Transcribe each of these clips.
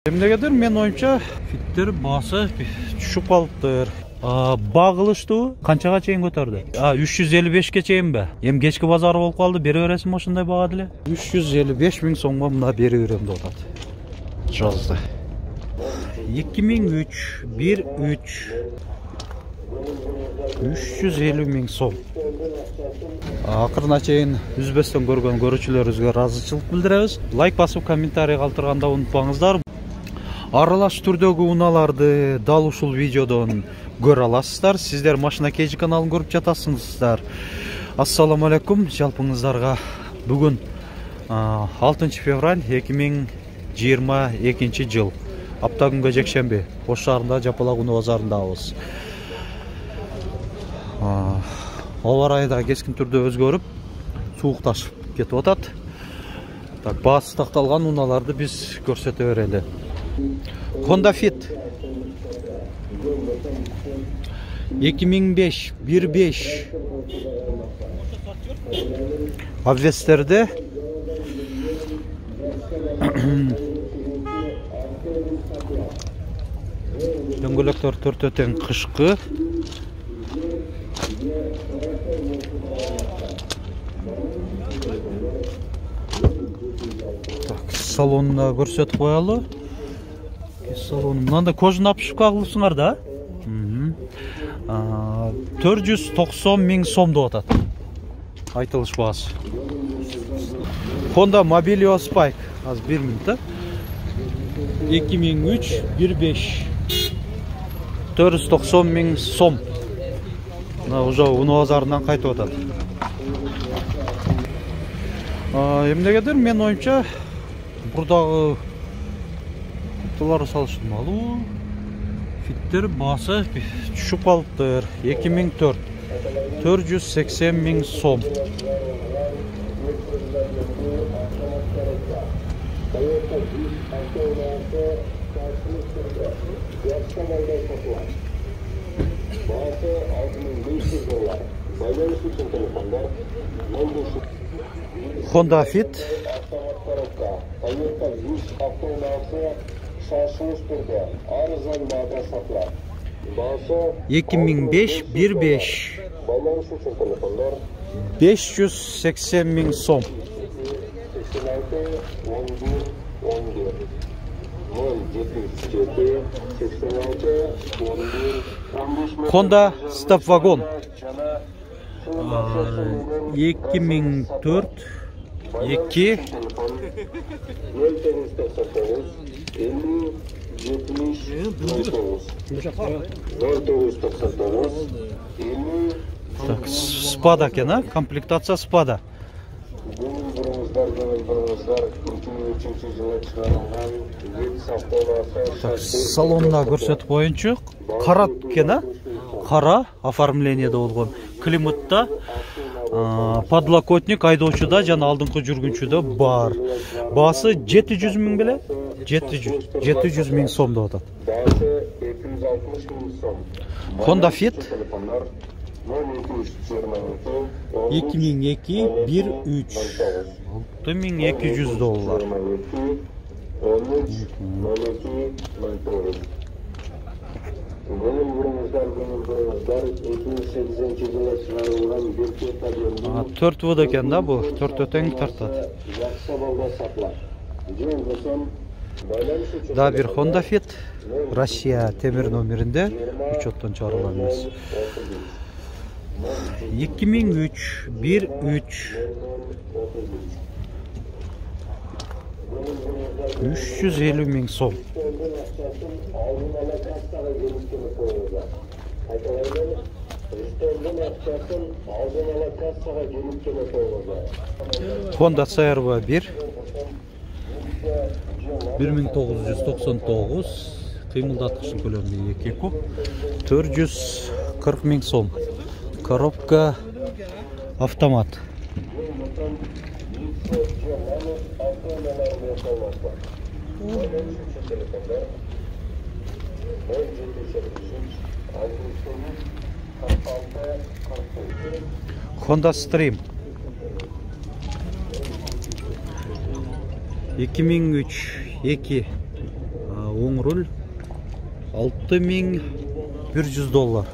Emnegedir men oyunca fittер bası düşüp kalıptır. Bağılıştı kançaga çeyin götürdü? 355'ke çeyin be. Em geçki bazarı olup kaldı. Beri öresim oşunday bağa dile. 355 bin soňga mına beri örerim de otat. Жазды. 2003 13 350 bin soň. Akırına çeyin üzbestен görgön görüçülörüzgө razычылык bildirебиz. Like basıp kommentariy калтырганда унутпаңыздар. Аралаш түрдөгү унааларды дал ушул видеодон көрө аласыздар. Сиздер Машина KG каналын көрүп жатасыңыздар. Ассаламу алейкум жалпыңыздарга. Бүгүн 6 февраль 2022 жыл. Апта күнгө жекшемби. Ош шаарында Жапалак унаа базарындабыз. Ава ырайы да кескин түрдө өзгөрүп, суукташып кетип атат. Так, баасы такталган унааларды биз көрсөтө берели. Honda Fit 2005 15 Обвестерде дөңгөлөктөр төртөтен кышкы. Салонна көрсөтүп коелу. Салону мынандай кожуна апшыкка кылыпсыңар да. 490 миң сом деп атат. Айтылыш баасы. Honda Mobilio Spike азыр 1 минутта. 2003 15 490 миң сом. Мына уже унаа базарынан кайтып атат. Эмнегедир мен оюмча бурдагы Dolar salıştırmalı. Fitter bası düşüp kalıptır. 2004 480 ming som. Honda Fit 2005 15 580 ming som. Honda Stop Wagon 2004 2 Так, спада екен, комплектация спада. Так, салонна көрсөтүп коюнчу. Кара екен, кара оформлениеде болгон. Климатта подлокотник айдоочуда жана алдыңкы жүргүнчүдө бар. Баасы 700 миң беле? 700 миң сом деп атат. Honda Fit 2002 13 6200 доллар. Төрт вод екен да бу, төрт өтең тартат. Да бир Honda Fit Россия темир номеринде учеттон чыгарылган эмес. 2003 13 350 миң сом. Honda CR-V 1 1999 кыймылдаткычтын көлөмү 2 куб 440 миң сом. Коробка автомат. Honda Stream 2003 2 rul $6100.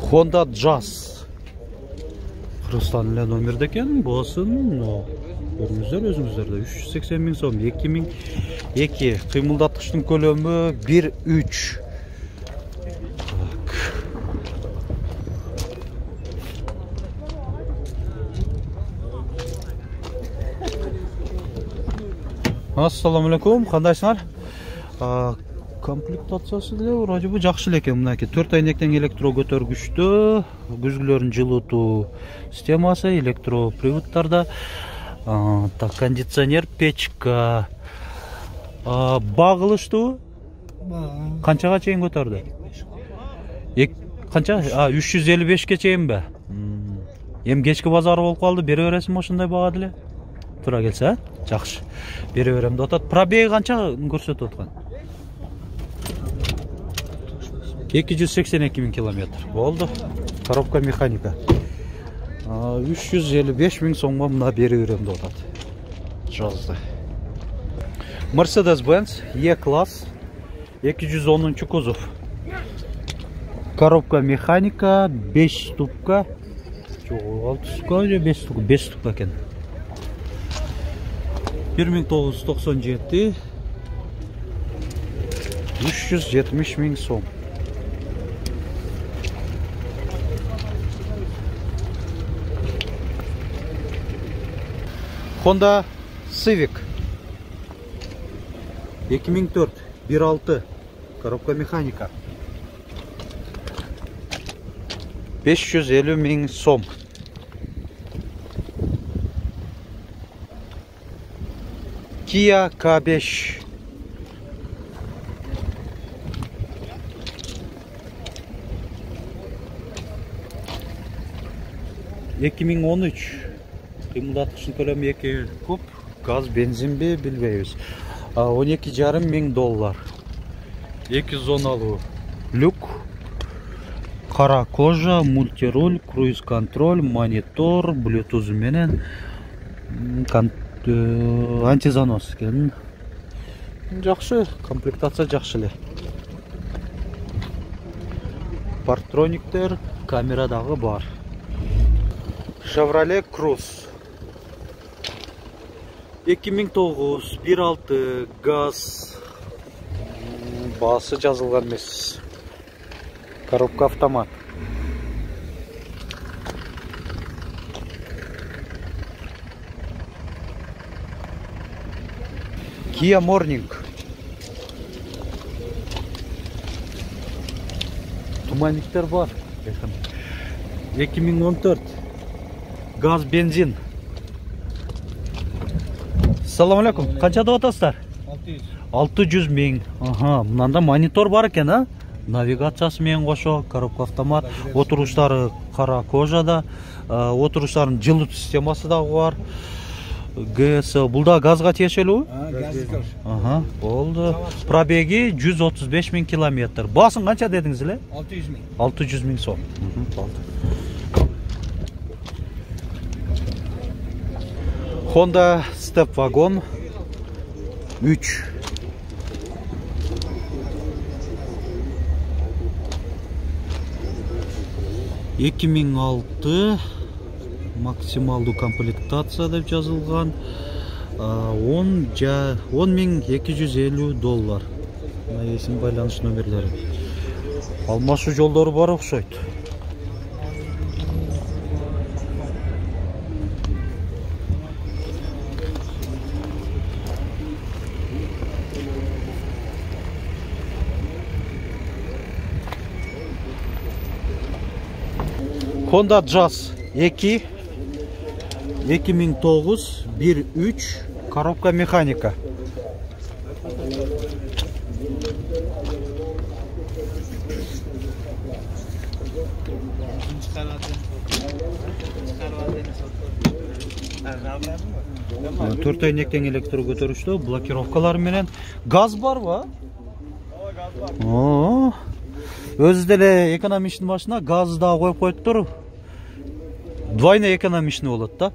Honda Jazz. Kırgızstan ile номердекен болсын. Көріңіздер өзіңіздерде 380 000 сом. 2002 қимылдатқыштың көлемі 1.3. Ассаламалейкум, қандайсыңар? Комплектациясы деле вроде бы жакшы экен. Мынакей 4 айнектен электро көтөргүчтө, күзгүлөрүн жылытуу системасы, электроприводтарда, так, кондиционер, печка, багылыштуу. Канчага чейин көтөрдү? Канча? 355ке чейинби? Эми кечки базары болуп калды, бере бересиңби ошондой бага деле? Тура келсе, жакшы. Бере берем деп атат. Пробеги канча көрсөтүп аткан? 282 000 километр. Болды. Коробка механика. 355 000 сомго мына бере берем деп атат. Жазды. Mercedes-Benz E-класс 210 кузов. Коробка механика 5 ступка. 6 ступка же 5 ступка? 5 ступка экен. 1997, 370 000 сом. Honda Civic 2004, 1.6, коробка механика 550 000 сом. Kia K5 2013, кыймылдаткычтын көлөмү 2 куб, газ, бензинби билбейбиз. $12,500. 210 алуу. Люк, кара кожа, мультируль, круиз контроль, монитор, Bluetooth менен антизанос экен. Жакшы, комплектация жакшы эле. Партрониктер, камера дагы бар. Chevrolet Cruze 2009, 1.6, газ. Баасы жазылган эмес. Коробка автомат. Kia Morning. Туманниктер бар. 2014. Газ, бензин. Ассаламу алейкум. Канча деп атасыздар? 600 000. Аха, мынанда монитор бар экен, а? Навигациясы менен кошо, коробка автомат, отуруштары кара кожада, отуруштардын жылытуу системасы дагы бар. ГС, булда газга тиешелүү? Ага, болду. Пробеги 135 000 километр. Басын канча дедиңиз эле? 600 000. 600 000 сом. Болду. Honda Step Wagon 3. $2006 максималдуу комплектация деп жазылган. $10,250. Мына эсим байланыш номерлери. Алмашуу жолдору бар окшойт. Honda Jazz 2 2009, 1.3, коробка механика. 4 айнектен электро көтөрүштө, блокировкалар менен. Газ барбы? О, өзү деле экономичный машина, газ да коюп коюптур. Двойно экономичный болот да.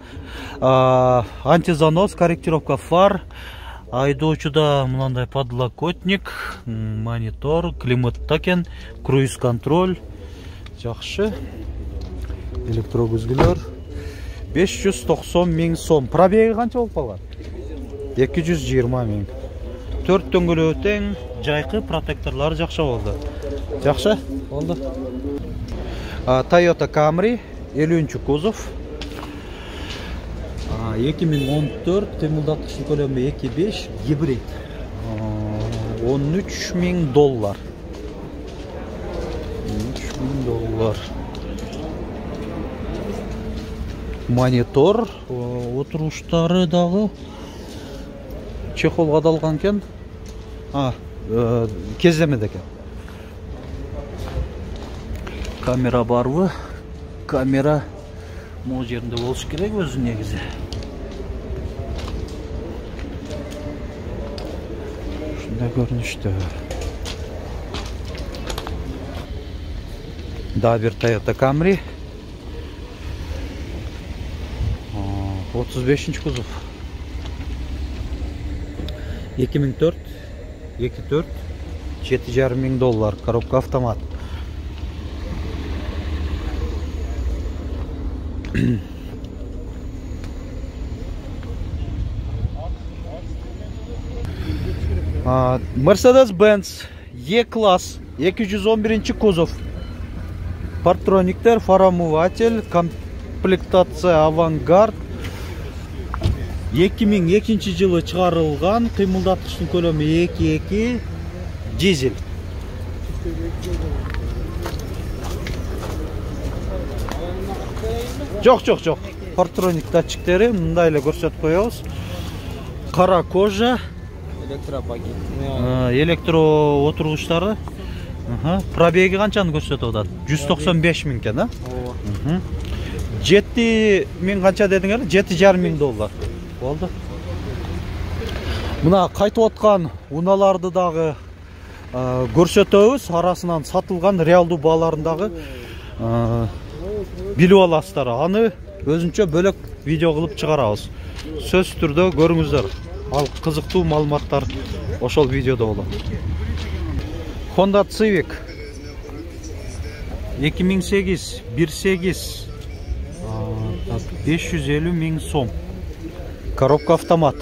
Антизанос, корректировка фар, айдоочуда мындай подлокотник, монитор, климатта экен, круиз контроль. Жакшы. Электрокөзгүлөр 590 миң сом. Пробеги канча болуп калган? 220 миң. 4 дөңгөлөө тең, жайкы, протекторлары жакшы болду. Жакшы болду. Toyota Camry 50 кузов. 2014, кыймылдаткычтын көлөмү 2.5, гибрид. 13 миң доллар. 13 миң доллар. Монитор, отуруштары дагы чехол кадалган экен. Кеземеде экен. Камера барбы? Камера могу жеринде болуш керек өзү негизи. Ушундай көрүнүштө. Да, бир Toyota Camry. 35 кузов. 2004, 2.4, 7,5 миң доллар. Коробка автомат. Mercedes-Benz E-класс 211 кузов. Партрониктер, фарамуватель, комплектация авангард. 2002 жылы чыгарылган, кыймылдаткычтын көлөмү 2.2, дизель. Жок. Партроник датчиктери мындай эле көрсөтүп коебуз. Кара кожа, электро отургучтары. Пробеги канчаны көрсөтүп атат? 195 миң экен, 7 миң канча дедиңер? 7,5 миң доллар. Болду. Мына кайтып аткан уналарды дагы көрсөтөбүз. Арасынан сатылган реалдуу бааларын дагы билип аласыздар. Аны өзүнчө бөлөк видео кылып чыгарабыз. Сөз түрдө көрүңүздөр. Ал кызыктуу маалыматтар ошол видеодо болот. Honda Civic 2008, 1.8, 550 миң сом. Коробка автомат.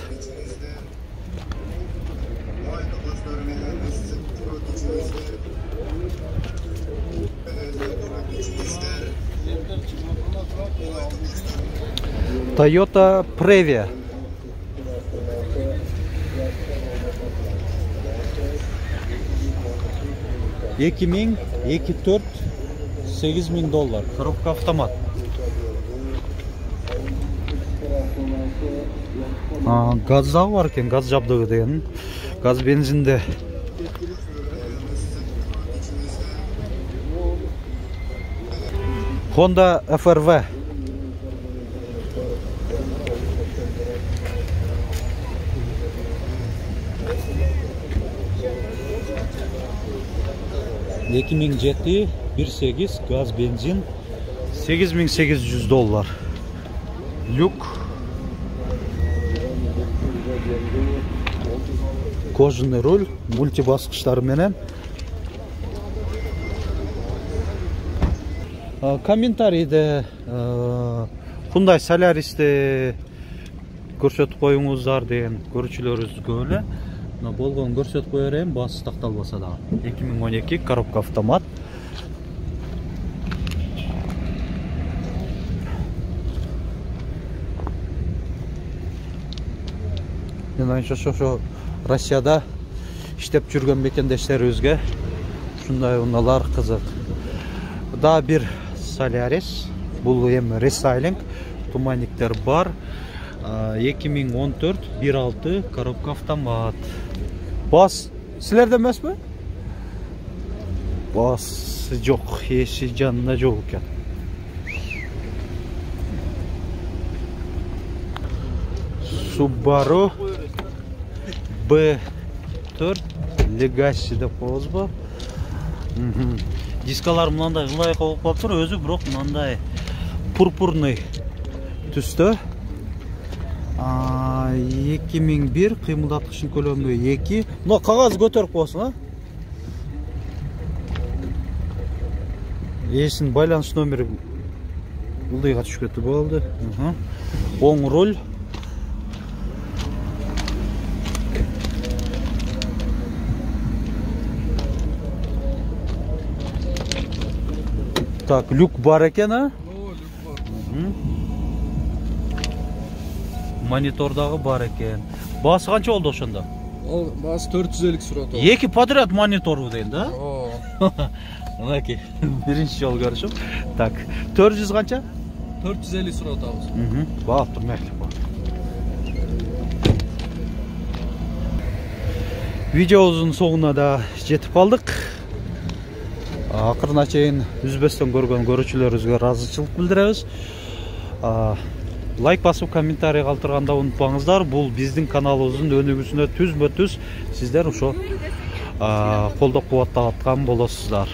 Toyota Previa. $2.000, 2.4, 8 миң доллар. Коробка автомат. Газ дагы бар экен, газ жабдыгы деген. Газ бензинде. Honda FRV. $2.007, 1.8, gaz benzin, $8.800. Люк. Кожаный руль, мультибаскычтары менен. Комментарийде Hyundai Solaris'te көрсөтүп коюңуздар деген көрүүчүлөрүбүзгө эле. Болгон көрсөтүп кое берем, басы такталбаса дагы. 2012 коробка автомат. Мен айнча ошо Россияда иштеп жүргөн мекендештерибизге ушундай унаалар кызык. Да бир Solaris, бул эми рестайлинг, туманниктер бар. 2014, 1.6 коробка автомат. Бас силерде эмеспи? Бас жок, эси жанында жок экен. Subaru B4 Legacy деп қоямыз ба. Дискалар мынандай ылайық болып қалып тұр, өзі бірақ мынандай пурпурный түсті. 2001 қимылдатқышын көлемі 2. Мына қағазы көтеріп қойсын, а? Есін байланыс номері бұлдайға түшкеті болды. Оң руль. Так, люк бар екен, а? Монитордағы бар екен. Басы қанша олды ошында? Басы 450 сұрат. Екі подряд монитор дейін, да? Мұнеке, бірінші жол көрішім. Так, 400 қанша? 450 сұрат ауыз. Бағып тұр, мәкілі бар. Видеоның соңына да жетіп қалдық. Ақырына чейін үзбестен көрген көрушілеріңізге разычылық білдіреміз. Лайк басып, комментарий қалтырғанда ұмытпаңыздар. Бұл біздің каналымыздың өнігісіне түз сіздер ошо қолда қуаттатқан боласыздар.